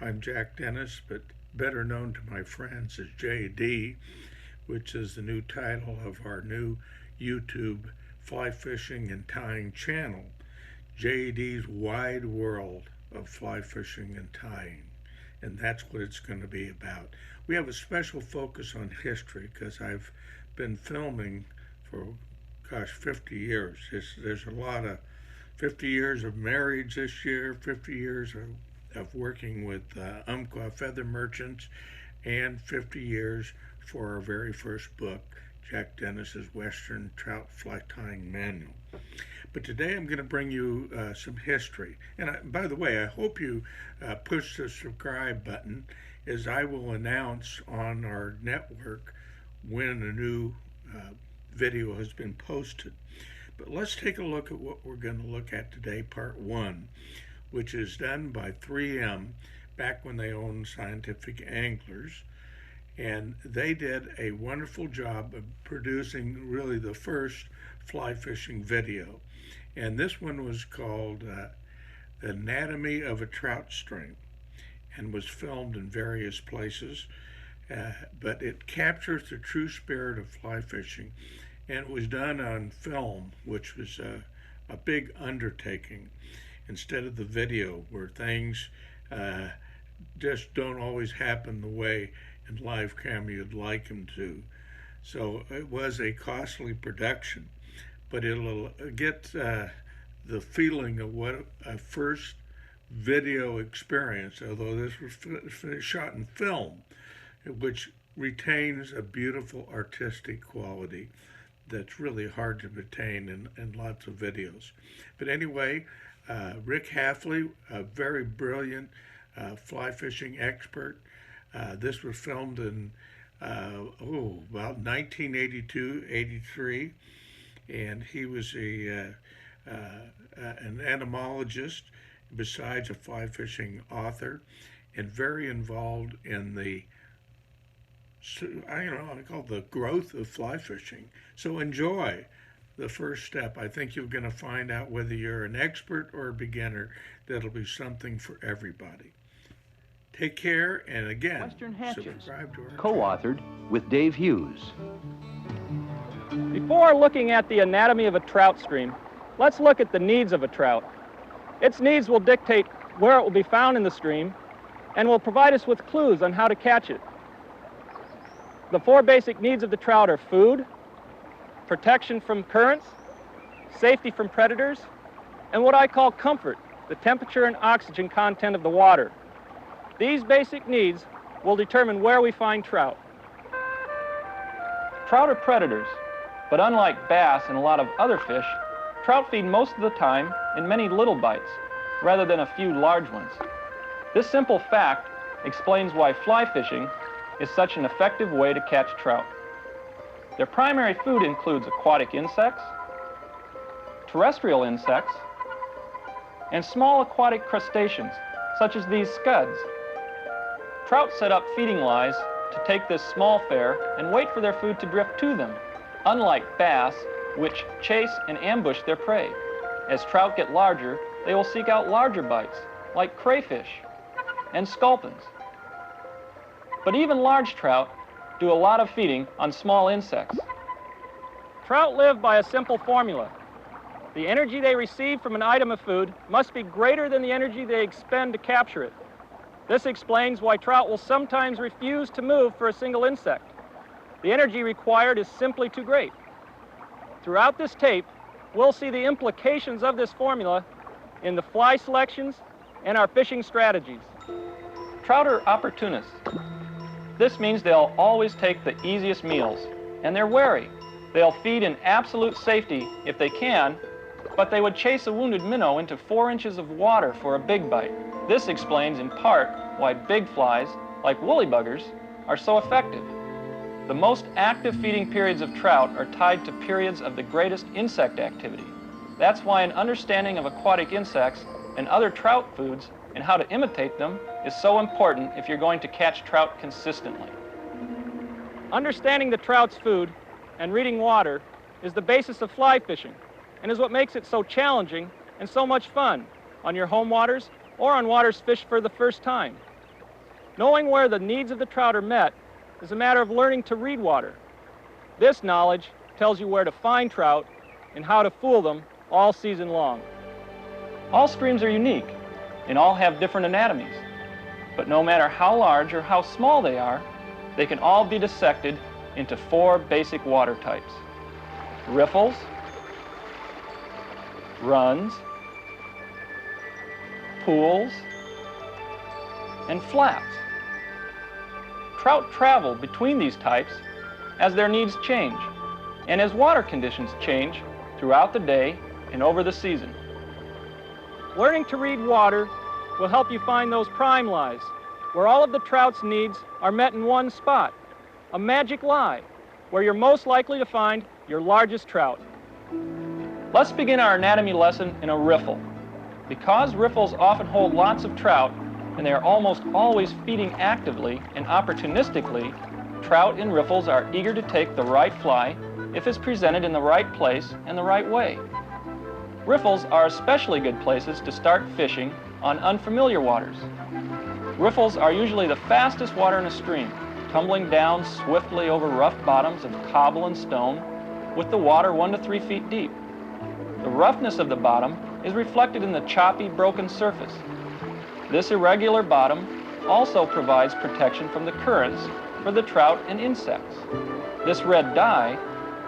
I'm Jack Dennis, but better known to my friends as JD, which is the new title of our new YouTube Fly Fishing and Tying channel, JD's Wide World of Fly Fishing and Tying. And that's what it's going to be about. We have a special focus on history because I've been filming for, 50 years. There's a lot of 50 years of marriage this year, 50 years of working with Umpqua feather merchants, and 50 years for our very first book, Jack Dennis's Western Trout Fly Tying Manual. But today I'm going to bring you some history. And by the way, I hope you push the subscribe button, as I will announce on our network when a new video has been posted. But let's take a look at what we're going to look at today, part one, which is done by 3M back when they owned Scientific Anglers. And they did a wonderful job of producing really the first fly fishing video. And this one was called The Anatomy of a Trout Stream, and was filmed in various places. But it captures the true spirit of fly fishing, and it was done on film, which was a big undertaking, instead of the video where things just don't always happen the way in live camera you'd like them to. So it was a costly production, but it'll get the feeling of what a first video experience, although this was shot in film, which retains a beautiful artistic quality that's really hard to attain in lots of videos. But anyway, Rick Hafele, a very brilliant fly fishing expert. This was filmed in about 1982-83, and he was an entomologist besides a fly fishing author, and very involved in the I call it the growth of fly fishing. So enjoy the first step. I think you're going to find out whether you're an expert or a beginner, that'll be something for everybody. Take care, and again, subscribe to our co-authored with Dave Hughes. Before looking at the anatomy of a trout stream, let's look at the needs of a trout. Its needs will dictate where it will be found in the stream and will provide us with clues on how to catch it. The four basic needs of the trout are food, protection from currents, safety from predators, and what I call comfort, the temperature and oxygen content of the water. These basic needs will determine where we find trout. Trout are predators, but unlike bass and a lot of other fish, trout feed most of the time in many little bites, rather than a few large ones. This simple fact explains why fly fishing is such an effective way to catch trout. Their primary food includes aquatic insects, terrestrial insects, and small aquatic crustaceans, such as these scuds. Trout set up feeding lies to take this small fare and wait for their food to drift to them, unlike bass, which chase and ambush their prey. As trout get larger, they will seek out larger bites, like crayfish and sculpins. But even large trout do a lot of feeding on small insects. Trout live by a simple formula. The energy they receive from an item of food must be greater than the energy they expend to capture it. This explains why trout will sometimes refuse to move for a single insect. The energy required is simply too great. Throughout this tape, we'll see the implications of this formula in the fly selections and our fishing strategies. Trout are opportunists. This means they'll always take the easiest meals, and they're wary. They'll feed in absolute safety if they can, but they would chase a wounded minnow into 4 inches of water for a big bite. This explains in part why big flies, like woolly buggers, are so effective. The most active feeding periods of trout are tied to periods of the greatest insect activity. That's why an understanding of aquatic insects and other trout foods and how to imitate them is so important if you're going to catch trout consistently. Understanding the trout's food and reading water is the basis of fly fishing and is what makes it so challenging and so much fun on your home waters or on waters fished for the first time. Knowing where the needs of the trout are met is a matter of learning to read water. This knowledge tells you where to find trout and how to fool them all season long. All streams are unique and all have different anatomies. But no matter how large or how small they are, they can all be dissected into 4 basic water types: riffles, runs, pools, and flats. Trout travel between these types as their needs change and as water conditions change throughout the day and over the season. Learning to read water will help you find those prime lies where all of the trout's needs are met in one spot, a magic lie where you're most likely to find your largest trout. Let's begin our anatomy lesson in a riffle. Because riffles often hold lots of trout and they are almost always feeding actively and opportunistically, trout in riffles are eager to take the right fly if it's presented in the right place and the right way. Riffles are especially good places to start fishing on unfamiliar waters. Riffles are usually the fastest water in a stream, tumbling down swiftly over rough bottoms of cobble and stone with the water 1 to 3 feet deep. The roughness of the bottom is reflected in the choppy, broken surface. This irregular bottom also provides protection from the currents for the trout and insects. This red dye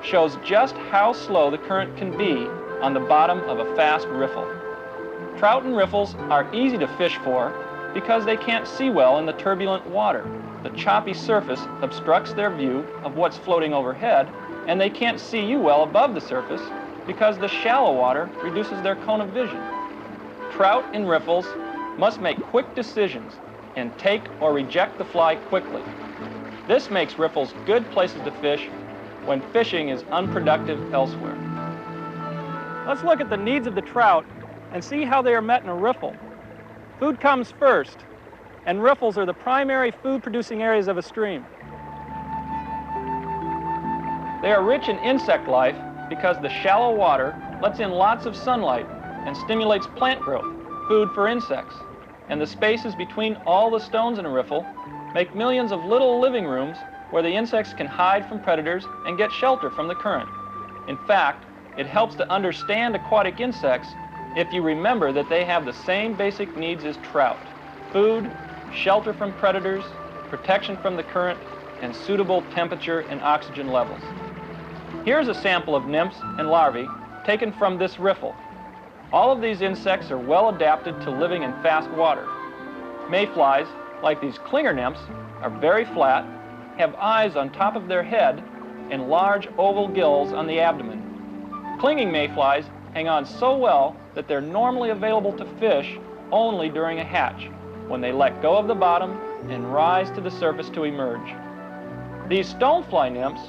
shows just how slow the current can be on the bottom of a fast riffle. Trout and riffles are easy to fish for because they can't see well in the turbulent water. The choppy surface obstructs their view of what's floating overhead, and they can't see you well above the surface because the shallow water reduces their cone of vision. Trout and riffles must make quick decisions and take or reject the fly quickly. This makes riffles good places to fish when fishing is unproductive elsewhere. Let's look at the needs of the trout and see how they are met in a riffle. Food comes first, and riffles are the primary food-producing areas of a stream. They are rich in insect life because the shallow water lets in lots of sunlight and stimulates plant growth, food for insects. And the spaces between all the stones in a riffle make millions of little living rooms where the insects can hide from predators and get shelter from the current. In fact, it helps to understand aquatic insects if you remember that they have the same basic needs as trout: food, shelter from predators, protection from the current, and suitable temperature and oxygen levels. Here's a sample of nymphs and larvae taken from this riffle. All of these insects are well adapted to living in fast water. Mayflies, like these clinger nymphs, are very flat, have eyes on top of their head, and large oval gills on the abdomen. Clinging mayflies hang on so well that they're normally available to fish only during a hatch, when they let go of the bottom and rise to the surface to emerge. These stonefly nymphs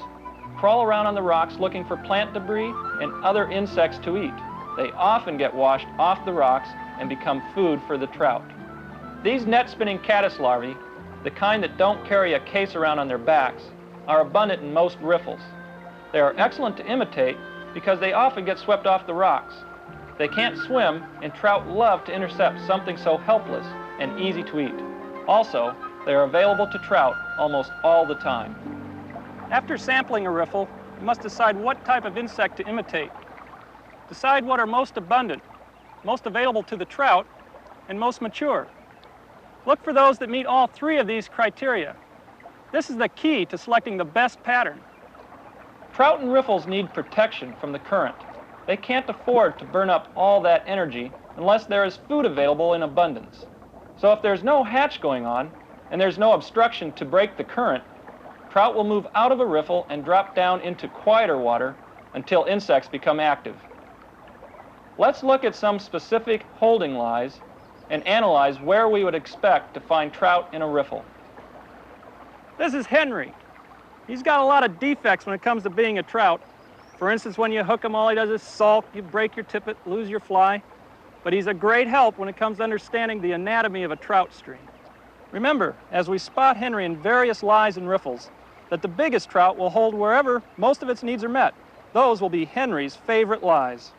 crawl around on the rocks looking for plant debris and other insects to eat. They often get washed off the rocks and become food for the trout. These net-spinning caddis larvae, the kind that don't carry a case around on their backs, are abundant in most riffles. They are excellent to imitate because they often get swept off the rocks. They can't swim, and trout love to intercept something so helpless and easy to eat. Also, they are available to trout almost all the time. After sampling a riffle, you must decide what type of insect to imitate. Decide what are most abundant, most available to the trout, and most mature. Look for those that meet all 3 of these criteria. This is the key to selecting the best pattern. Trout and riffles need protection from the current. They can't afford to burn up all that energy unless there is food available in abundance. So if there's no hatch going on and there's no obstruction to break the current, trout will move out of a riffle and drop down into quieter water until insects become active. Let's look at some specific holding lies and analyze where we would expect to find trout in a riffle. This is Henry. He's got a lot of defects when it comes to being a trout. For instance, when you hook him, all he does is sulk, you break your tippet, lose your fly. But he's a great help when it comes to understanding the anatomy of a trout stream. Remember, as we spot Henry in various lies and riffles, that the biggest trout will hold wherever most of its needs are met. Those will be Henry's favorite lies.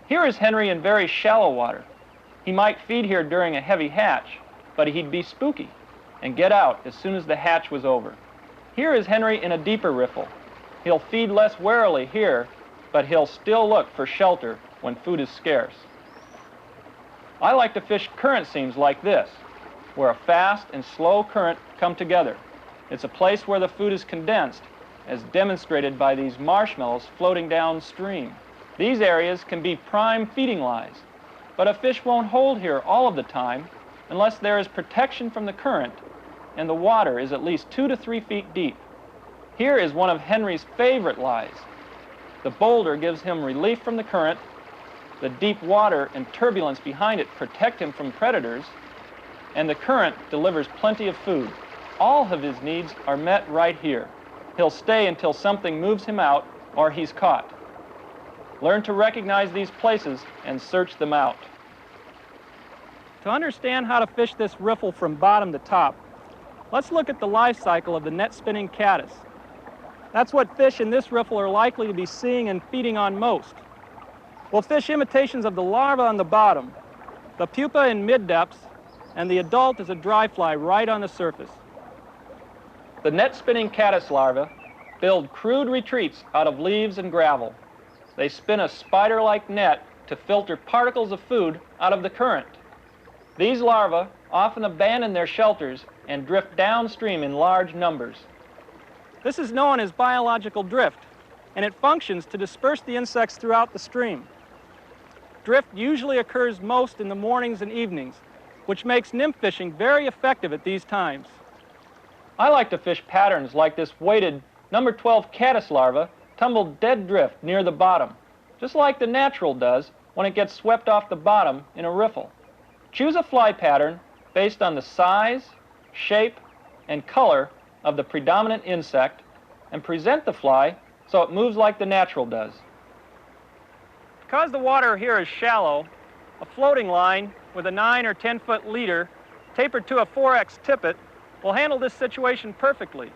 Here is Henry in very shallow water. He might feed here during a heavy hatch, but he'd be spooky and get out as soon as the hatch was over. Here is Henry in a deeper riffle. He'll feed less warily here, but he'll still look for shelter when food is scarce. I like to fish current seams like this, where a fast and slow current come together. It's a place where the food is condensed, as demonstrated by these marshmallows floating downstream. These areas can be prime feeding lies, but a fish won't hold here all of the time unless there is protection from the current and the water is at least 2 to 3 feet deep. Here is one of Henry's favorite lies. The boulder gives him relief from the current, the deep water and turbulence behind it protect him from predators, and the current delivers plenty of food. All of his needs are met right here. He'll stay until something moves him out or he's caught. Learn to recognize these places and search them out. To understand how to fish this riffle from bottom to top, let's look at the life cycle of the net spinning caddis. That's what fish in this riffle are likely to be seeing and feeding on most. We'll fish imitations of the larva on the bottom, the pupa in mid-depths, and the adult is a dry fly right on the surface. The net spinning caddis larvae build crude retreats out of leaves and gravel. They spin a spider-like net to filter particles of food out of the current. These larvae often abandon their shelters and drift downstream in large numbers. This is known as biological drift, and it functions to disperse the insects throughout the stream. Drift usually occurs most in the mornings and evenings, which makes nymph fishing very effective at these times. I like to fish patterns like this weighted number 12 caddis larva tumbled dead drift near the bottom, just like the natural does when it gets swept off the bottom in a riffle. Choose a fly pattern based on the size, shape, and color of the predominant insect and present the fly so it moves like the natural does. Because the water here is shallow, a floating line with a 9 or 10 foot leader tapered to a 4X tippet will handle this situation perfectly.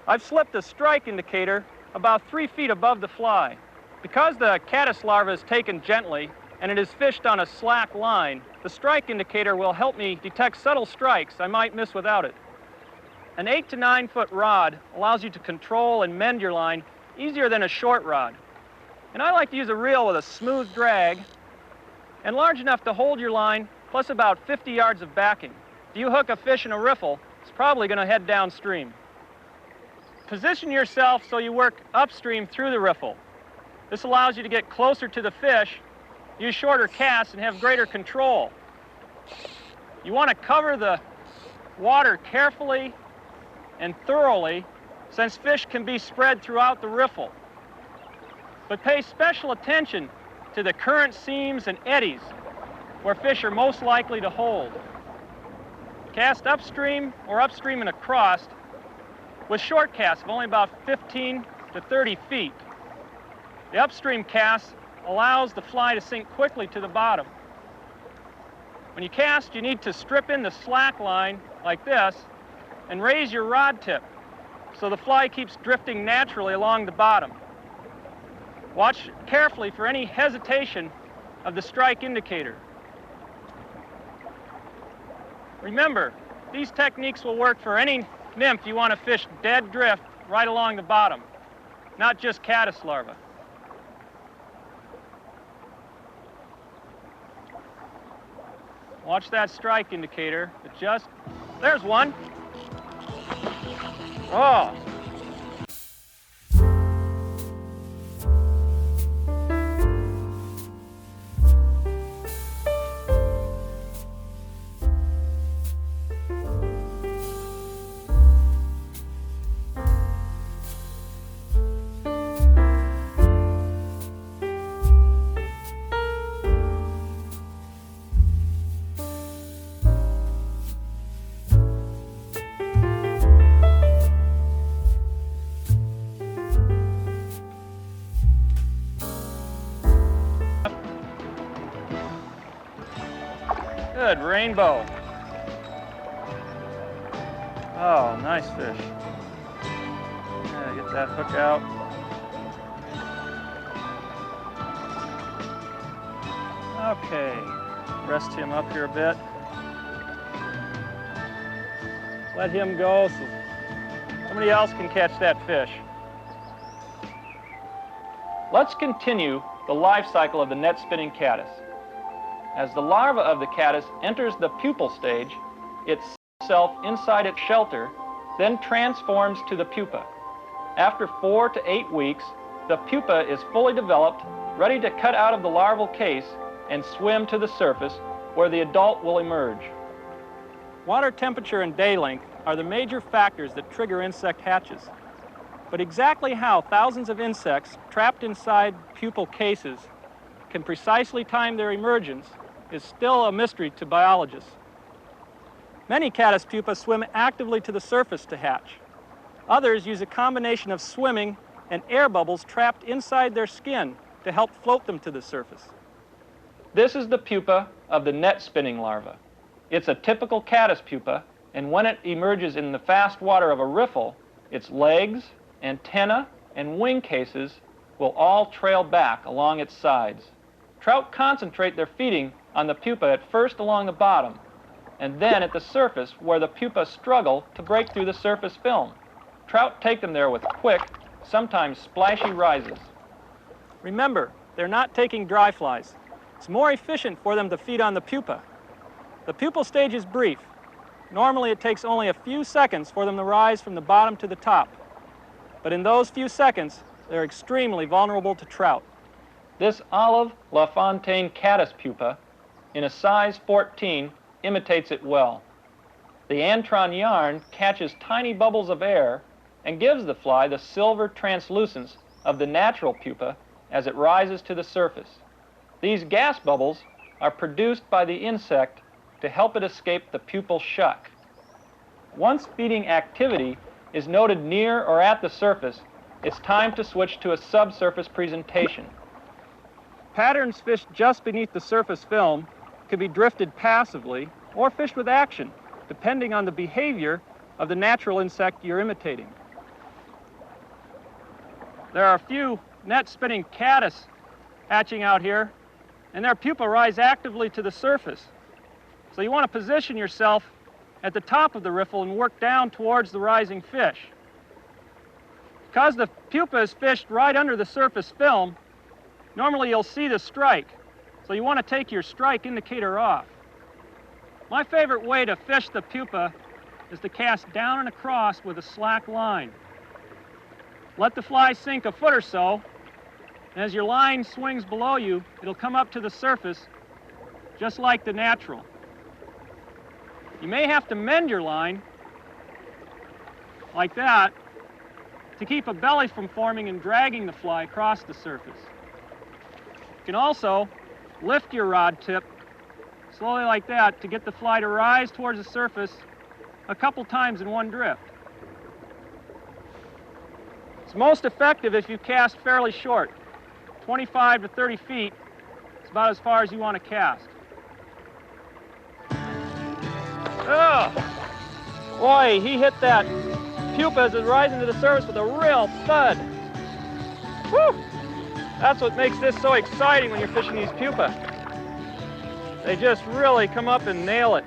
I've slipped a strike indicator about 3 feet above the fly. Because the caddis larva is taken gently and it is fished on a slack line, the strike indicator will help me detect subtle strikes I might miss without it. An 8 to 9 foot rod allows you to control and mend your line easier than a short rod. And I like to use a reel with a smooth drag and large enough to hold your line plus about 50 yards of backing. If you hook a fish in a riffle, it's probably going to head downstream. Position yourself so you work upstream through the riffle. This allows you to get closer to the fish, use shorter casts, and have greater control. You want to cover the water carefully and thoroughly, since fish can be spread throughout the riffle. But pay special attention to the current seams and eddies where fish are most likely to hold. Cast upstream or upstream and across with short casts of only about 15 to 30 feet. The upstream cast allows the fly to sink quickly to the bottom. When you cast, you need to strip in the slack line like this and raise your rod tip so the fly keeps drifting naturally along the bottom. Watch carefully for any hesitation of the strike indicator. Remember, these techniques will work for any nymph you want to fish dead drift right along the bottom, not just caddis larvae. Watch that strike indicator. There's one. Oh. Good, rainbow. Oh, nice fish. Yeah, get that hook out. Okay, rest him up here a bit. let him go so somebody else can catch that fish. Let's continue the life cycle of the net spinning caddis. As the larva of the caddis enters the pupal stage, it sets itself inside its shelter, then transforms to the pupa. After 4 to 8 weeks, the pupa is fully developed, ready to cut out of the larval case and swim to the surface, where the adult will emerge. Water temperature and day length are the major factors that trigger insect hatches. But exactly how thousands of insects trapped inside pupal cases can precisely time their emergence is still a mystery to biologists. Many caddis pupae swim actively to the surface to hatch. Others use a combination of swimming and air bubbles trapped inside their skin to help float them to the surface. This is the pupa of the net spinning larva. It's a typical caddis pupa, and when it emerges in the fast water of a riffle, its legs, antenna, and wing cases will all trail back along its sides. Trout concentrate their feeding on the pupa at first along the bottom, and then at the surface where the pupa struggle to break through the surface film. Trout take them there with quick, sometimes splashy rises. Remember, they're not taking dry flies. It's more efficient for them to feed on the pupa. The pupal stage is brief. Normally it takes only a few seconds for them to rise from the bottom to the top. But in those few seconds, they're extremely vulnerable to trout. This olive LaFontaine caddis pupa, in a size 14, imitates it well. The antron yarn catches tiny bubbles of air and gives the fly the silver translucence of the natural pupa as it rises to the surface. These gas bubbles are produced by the insect to help it escape the pupal shuck. Once feeding activity is noted near or at the surface, it's time to switch to a subsurface presentation. Patterns fished just beneath the surface film can be drifted passively or fished with action, depending on the behavior of the natural insect you're imitating. There are a few net spinning caddis hatching out here, and their pupa rise actively to the surface. So you want to position yourself at the top of the riffle and work down towards the rising fish. Because the pupa is fished right under the surface film, normally you'll see the strike. So you want to take your strike indicator off. My favorite way to fish the pupa is to cast down and across with a slack line. Let the fly sink a foot or so, and as your line swings below you, it'll come up to the surface just like the natural. You may have to mend your line like that to keep a belly from forming and dragging the fly across the surface. You can also lift your rod tip slowly like that to get the fly to rise towards the surface a couple times in one drift. It's most effective if you cast fairly short. 25 to 30 feet is about as far as you want to cast. Oh, boy, he hit that pupa as it's rising to the surface with a real thud. Whew! That's what makes this so exciting when you're fishing these pupa. They just really come up and nail it.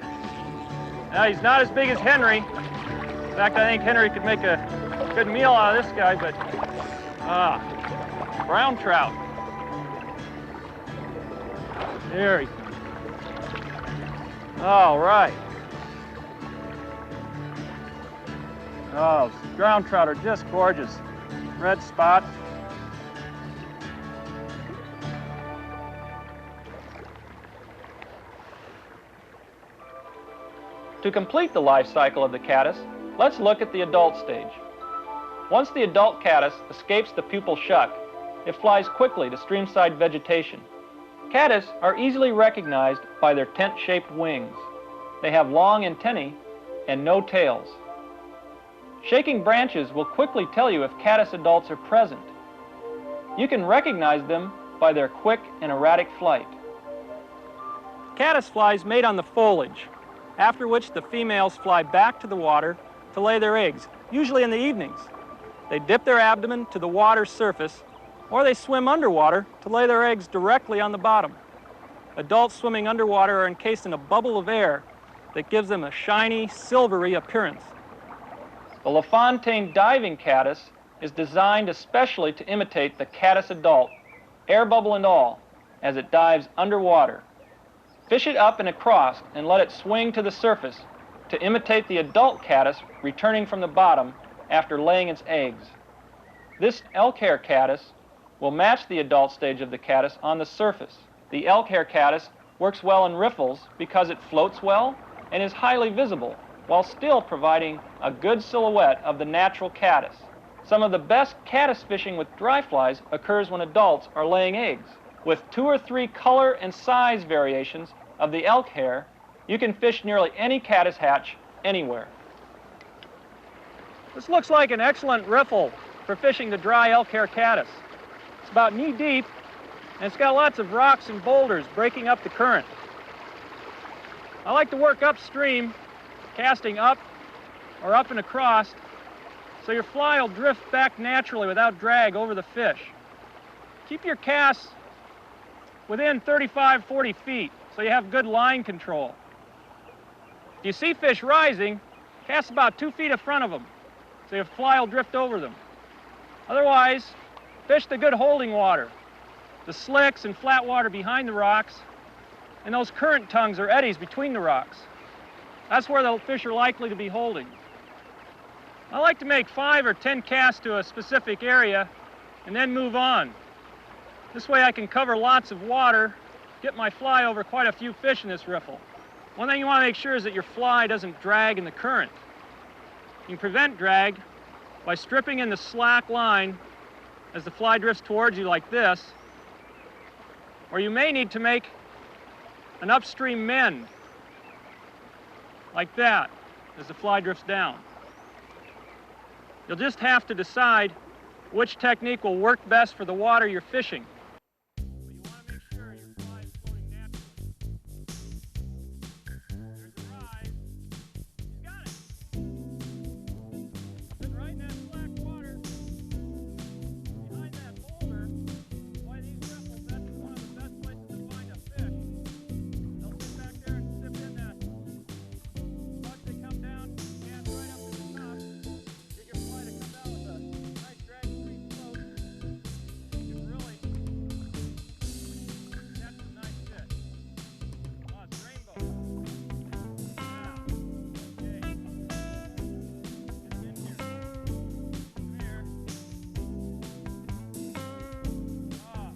Now, he's not as big as Henry. In fact, I think Henry could make a good meal out of this guy, but brown trout. There he comes. All right. Oh, ground trout are just gorgeous. Red spot. To complete the life cycle of the caddis, let's look at the adult stage. Once the adult caddis escapes the pupal shuck, it flies quickly to streamside vegetation. Caddis are easily recognized by their tent-shaped wings. They have long antennae and no tails. Shaking branches will quickly tell you if caddis adults are present. You can recognize them by their quick and erratic flight. Caddis flies mate on the foliage, after which the females fly back to the water to lay their eggs, usually in the evenings. They dip their abdomen to the water's surface, or they swim underwater to lay their eggs directly on the bottom. Adults swimming underwater are encased in a bubble of air that gives them a shiny, silvery appearance. The LaFontaine diving caddis is designed especially to imitate the caddis adult, air bubble and all, as it dives underwater. Fish it up and across and let it swing to the surface to imitate the adult caddis returning from the bottom after laying its eggs. This elk hair caddis will match the adult stage of the caddis on the surface. The elk hair caddis works well in riffles because it floats well and is highly visible, while still providing a good silhouette of the natural caddis. Some of the best caddis fishing with dry flies occurs when adults are laying eggs. With 2 or 3 color and size variations of the elk hair, you can fish nearly any caddis hatch anywhere. This looks like an excellent riffle for fishing the dry elk hair caddis. It's about knee deep, and it's got lots of rocks and boulders breaking up the current. I like to work upstream, casting up or up and across, so your fly will drift back naturally without drag over the fish. Keep your casts within 35, 40 feet, so you have good line control. If you see fish rising, cast about 2 feet in front of them, so your fly will drift over them. Otherwise, fish the good holding water, the slicks and flat water behind the rocks, and those current tongues or eddies between the rocks. That's where the fish are likely to be holding. I like to make 5 or 10 casts to a specific area and then move on. This way I can cover lots of water, get my fly over quite a few fish in this riffle. One thing you want to make sure is that your fly doesn't drag in the current. You can prevent drag by stripping in the slack line as the fly drifts towards you like this, or you may need to make an upstream mend like that as the fly drifts down. You'll just have to decide which technique will work best for the water you're fishing. But you want to make sure your fly is floating naturally. There's a rise. You got it. Sit right in that slack water behind that boulder. Why these riffles, that's one of the best places to find a fish. They'll sit back there and sip in that. Once they come down, cast right up to the top. Get your fly to come down with a nice drag-free float. You can really catch some nice fish. Oh, it's rainbow. Yeah. Okay. Get in here. Come here. Ah.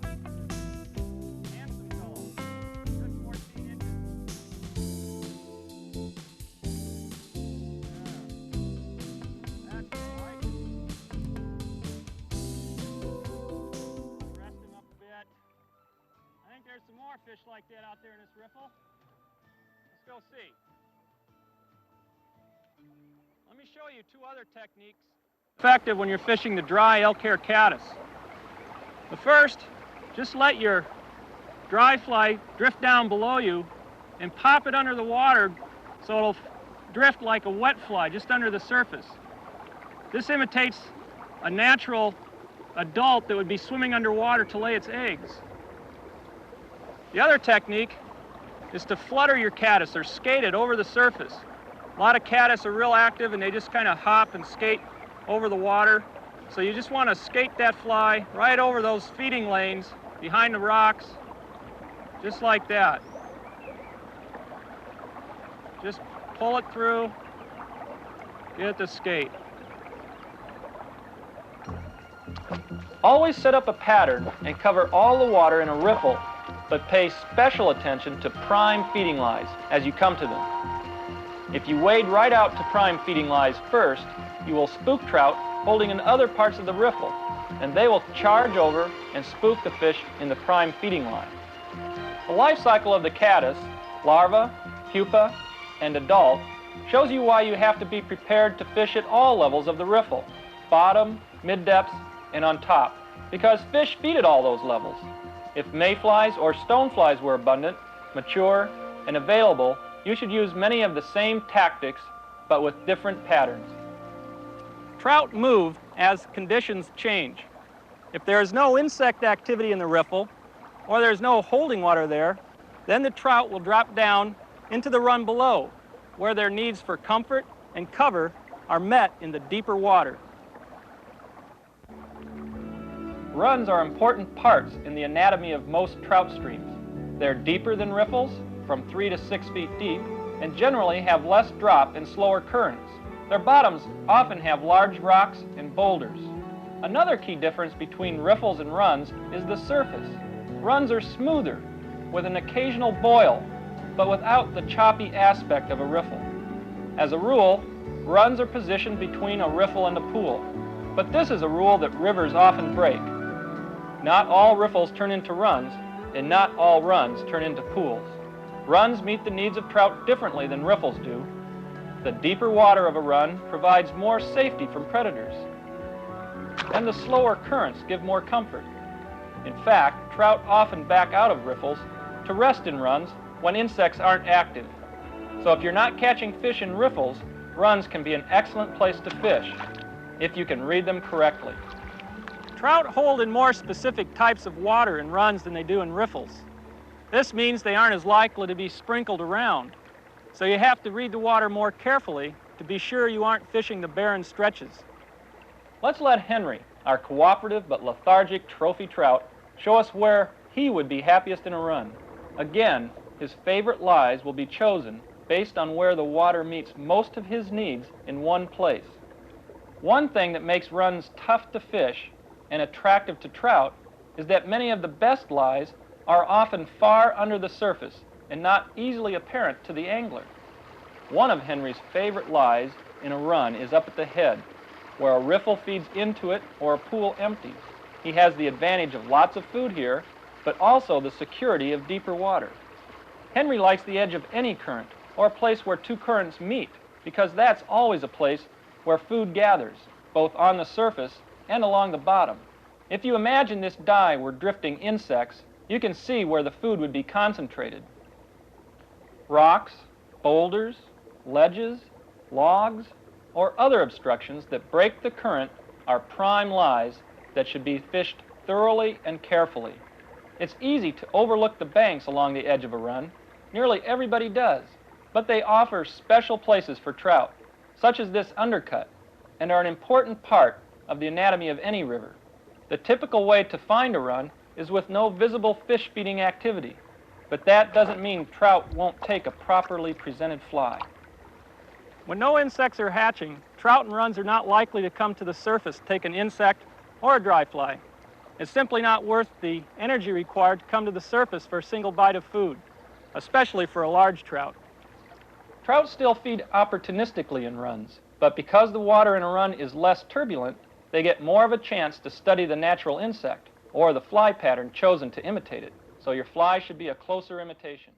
Handsome fellow. Good 14 inches. That's right. Rest him up a bit. I think there's some more fish like that out there in this riffle. Let's go see. Let me show you 2 other techniques effective when you're fishing the dry elk hair caddis. The first, just let your dry fly drift down below you and pop it under the water so it'll drift like a wet fly just under the surface. This imitates a natural adult that would be swimming underwater to lay its eggs. The other technique is to flutter your caddis or skate it over the surface. A lot of caddis are real active and they just kind of hop and skate over the water. So you just want to skate that fly right over those feeding lanes behind the rocks, just like that. Just pull it through, get it to skate. Always set up a pattern and cover all the water in a riffle, but pay special attention to prime feeding lies as you come to them. If you wade right out to prime feeding lies first, you will spook trout holding in other parts of the riffle, and they will charge over and spook the fish in the prime feeding line. The life cycle of the caddis, larva, pupa, and adult, shows you why you have to be prepared to fish at all levels of the riffle, bottom, mid-depths, and on top, because fish feed at all those levels. If mayflies or stoneflies were abundant, mature, and available, you should use many of the same tactics, but with different patterns. Trout move as conditions change. If there is no insect activity in the riffle, or there's no holding water there, then the trout will drop down into the run below, where their needs for comfort and cover are met in the deeper water. Runs are important parts in the anatomy of most trout streams. They're deeper than riffles, from 3 to 6 feet deep, and generally have less drop and slower currents. Their bottoms often have large rocks and boulders. Another key difference between riffles and runs is the surface. Runs are smoother, with an occasional boil, but without the choppy aspect of a riffle. As a rule, runs are positioned between a riffle and a pool, but this is a rule that rivers often break. Not all riffles turn into runs, and not all runs turn into pools. Runs meet the needs of trout differently than riffles do. The deeper water of a run provides more safety from predators, and the slower currents give more comfort. In fact, trout often back out of riffles to rest in runs when insects aren't active. So if you're not catching fish in riffles, runs can be an excellent place to fish if you can read them correctly. Trout hold in more specific types of water in runs than they do in riffles. This means they aren't as likely to be sprinkled around. So you have to read the water more carefully to be sure you aren't fishing the barren stretches. Let's let Henry, our cooperative but lethargic trophy trout, show us where he would be happiest in a run. Again, his favorite lies will be chosen based on where the water meets most of his needs in one place. One thing that makes runs tough to fish and attractive to trout is that many of the best lies are often far under the surface and not easily apparent to the angler. One of Henry's favorite lies in a run is up at the head, where a riffle feeds into it or a pool empties. He has the advantage of lots of food here, but also the security of deeper water. Henry likes the edge of any current, or a place where two currents meet, because that's always a place where food gathers, both on the surface and along the bottom. If you imagine this dye were drifting insects, you can see where the food would be concentrated. Rocks, boulders, ledges, logs, or other obstructions that break the current are prime lies that should be fished thoroughly and carefully. It's easy to overlook the banks along the edge of a run. Nearly everybody does, but they offer special places for trout, such as this undercut, and are an important part of the anatomy of any river. The typical way to find a run is with no visible fish feeding activity, but that doesn't mean trout won't take a properly presented fly. When no insects are hatching, trout and runs are not likely to come to the surface to take an insect or a dry fly. It's simply not worth the energy required to come to the surface for a single bite of food, especially for a large trout. Trout still feed opportunistically in runs, but because the water in a run is less turbulent, they get more of a chance to study the natural insect or the fly pattern chosen to imitate it. So your fly should be a closer imitation.